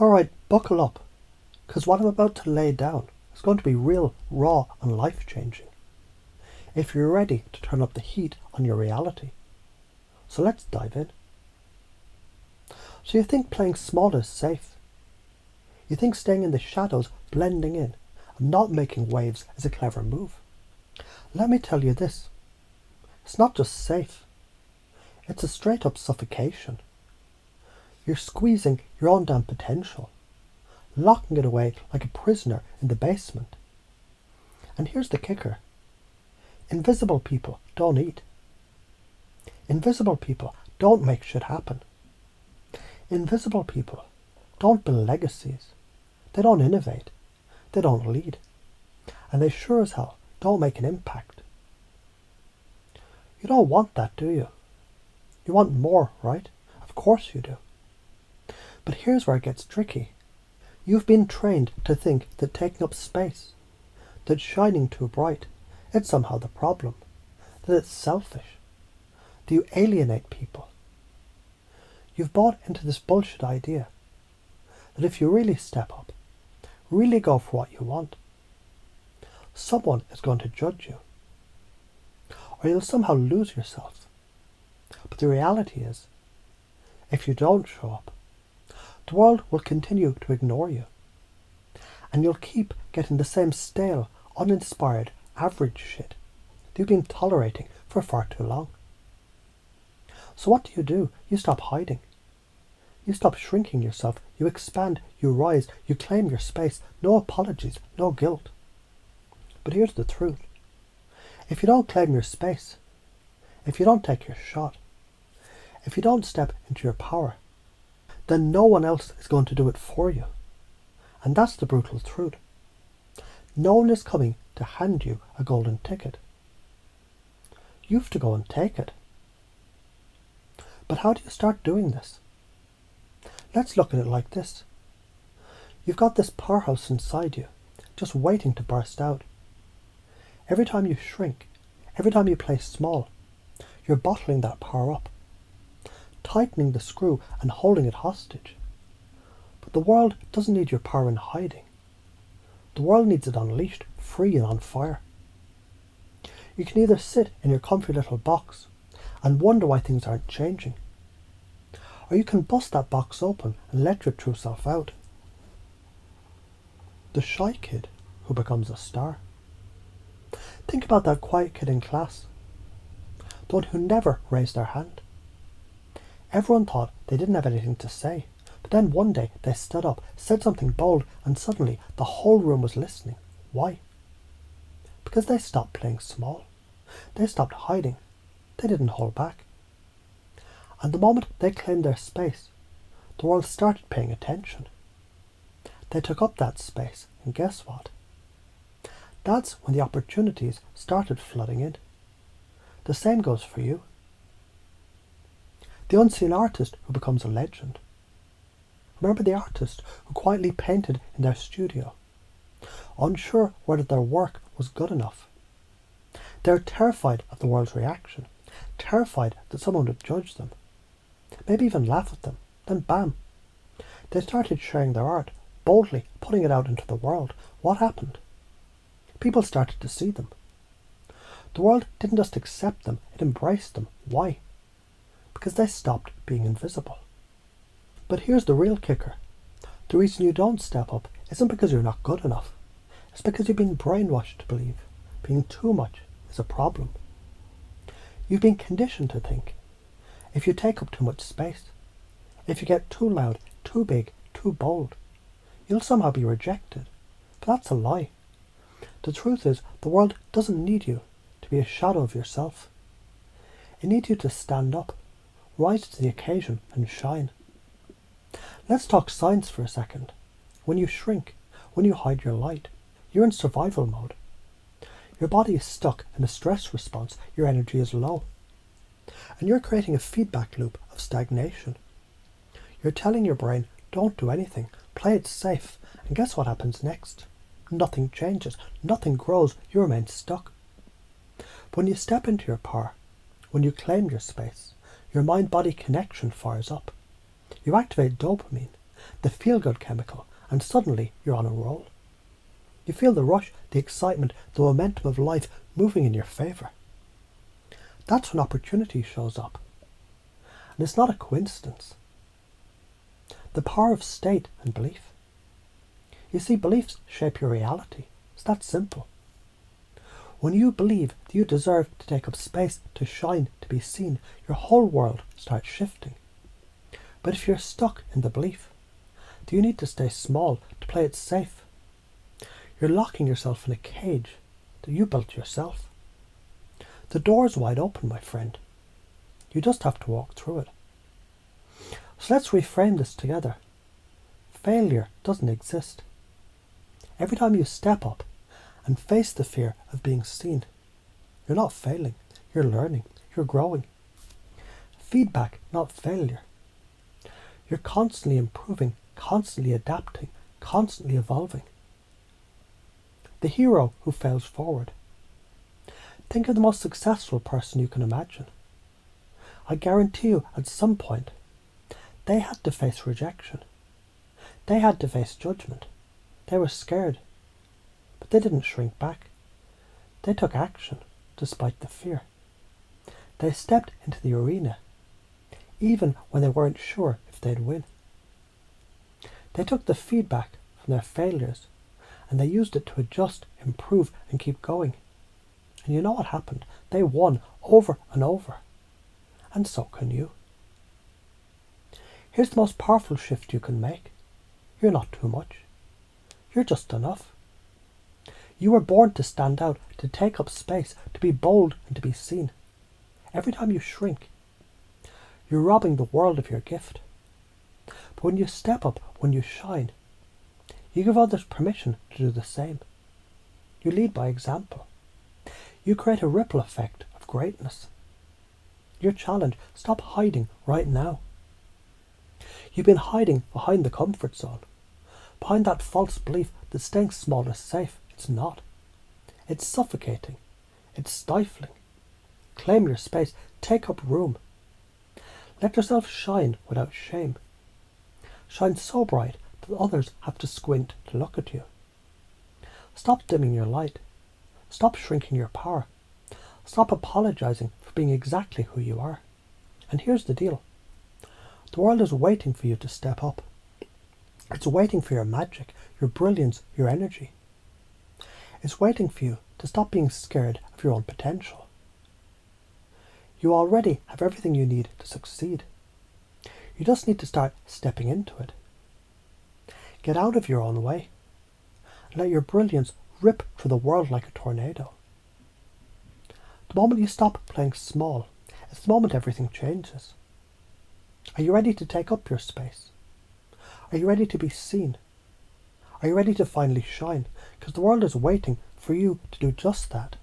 Alright, buckle up, because what I'm about to lay down is going to be real, raw and life-changing. If you're ready to turn up the heat on your reality. So let's dive in. So you think playing small is safe. You think staying in the shadows, blending in, and not making waves is a clever move. Let me tell you this. It's not just safe. It's a straight up suffocation. You're squeezing your own damn potential, locking it away like a prisoner in the basement. And here's the kicker. Invisible people don't eat. Invisible people don't make shit happen. Invisible people don't build legacies. They don't innovate. They don't lead. And they sure as hell don't make an impact. You don't want that, do you? You want more, right? Of course you do. But here's where it gets tricky. You've been trained to think that taking up space, that shining too bright, it's somehow the problem, that it's selfish, that you alienate people. You've bought into this bullshit idea that if you really step up, really go for what you want, someone is going to judge you, or you'll somehow lose yourself. But the reality is, if you don't show up, the world will continue to ignore you, and you'll keep getting the same stale, uninspired, average shit that you've been tolerating for far too long. So what do? You stop hiding. You stop shrinking yourself. You expand, you rise, you claim your space. No apologies, no guilt. But here's the truth. If you don't claim your space, if you don't take your shot, if you don't step into your power, then no one else is going to do it for you. And that's the brutal truth. No one is coming to hand you a golden ticket. You have to go and take it. But how do you start doing this? Let's look at it like this. You've got this powerhouse inside you, just waiting to burst out. Every time you shrink, every time you play small, you're bottling that power up, tightening the screw and holding it hostage. But the world doesn't need your power in hiding. The world needs it unleashed, free and on fire. You can either sit in your comfy little box and wonder why things aren't changing, or you can bust that box open and let your true self out. The shy kid who becomes a star. Think about that quiet kid in class, the one who never raised their hand. Everyone thought they didn't have anything to say, but then one day they stood up, said something bold, and suddenly the whole room was listening. Why? Because they stopped playing small. They stopped hiding. They didn't hold back. And the moment they claimed their space, the world started paying attention. They took up that space, and guess what? That's when the opportunities started flooding in. The same goes for you. The unseen artist who becomes a legend. Remember the artist who quietly painted in their studio, unsure whether their work was good enough. They're terrified of the world's reaction, terrified that someone would judge them, maybe even laugh at them. Then bam, they started sharing their art, boldly putting it out into the world. What happened? People started to see them. The world didn't just accept them, it embraced them. Why? Because they stopped being invisible. But here's the real kicker. The reason you don't step up isn't because you're not good enough. It's because you've been brainwashed to believe being too much is a problem. You've been conditioned to think if you take up too much space, if you get too loud, too big, too bold, you'll somehow be rejected. But that's a lie. The truth is, the world doesn't need you to be a shadow of yourself. It needs you to stand up, rise to the occasion and shine. Let's talk science for a second. When you shrink, when you hide your light, you're in survival mode. Your body is stuck in a stress response, your energy is low. And you're creating a feedback loop of stagnation. You're telling your brain, don't do anything, play it safe, and guess what happens next? Nothing changes, nothing grows, you remain stuck. But when you step into your power, when you claim your space, your mind-body connection fires up. You activate dopamine, the feel-good chemical, and suddenly you're on a roll. You feel the rush, the excitement, the momentum of life moving in your favour. That's when opportunity shows up. And it's not a coincidence. The power of state and belief. You see, beliefs shape your reality. It's that simple. When you believe that you deserve to take up space, to shine, to be seen, your whole world starts shifting. But if you're stuck in the belief that you need to stay small, to play it safe, you're locking yourself in a cage that you built yourself. The door's wide open, my friend. You just have to walk through it. So let's reframe this together. Failure doesn't exist. Every time you step up and face the fear of being seen, you're not failing, you're learning, you're growing. Feedback, not failure. You're constantly improving, constantly adapting, constantly evolving. The hero who fails forward. Think of the most successful person you can imagine. I guarantee you, at some point, they had to face rejection. They had to face judgment. They were scared. But they didn't shrink back. They took action, despite the fear. They stepped into the arena, even when they weren't sure if they'd win. They took the feedback from their failures, and they used it to adjust, improve, and keep going. And you know what happened? They won over and over. And so can you. Here's the most powerful shift you can make. You're not too much. You're just enough. You were born to stand out, to take up space, to be bold and to be seen. Every time you shrink, you're robbing the world of your gift. But when you step up, when you shine, you give others permission to do the same. You lead by example. You create a ripple effect of greatness. Your challenge, stop hiding right now. You've been hiding behind the comfort zone, behind that false belief that staying small is safe. It's not. It's suffocating. It's stifling. Claim your space. Take up room. Let yourself shine without shame. Shine so bright that others have to squint to look at you. Stop dimming your light. Stop shrinking your power. Stop apologizing for being exactly who you are. And here's the deal. The world is waiting for you to step up. It's waiting for your magic, your brilliance, your energy. It's waiting for you to stop being scared of your own potential. You already have everything you need to succeed. You just need to start stepping into it. Get out of your own way and let your brilliance rip through the world like a tornado. The moment you stop playing small, it's the moment everything changes. Are you ready to take up your space? Are you ready to be seen? Are you ready to finally shine? Because the world is waiting for you to do just that.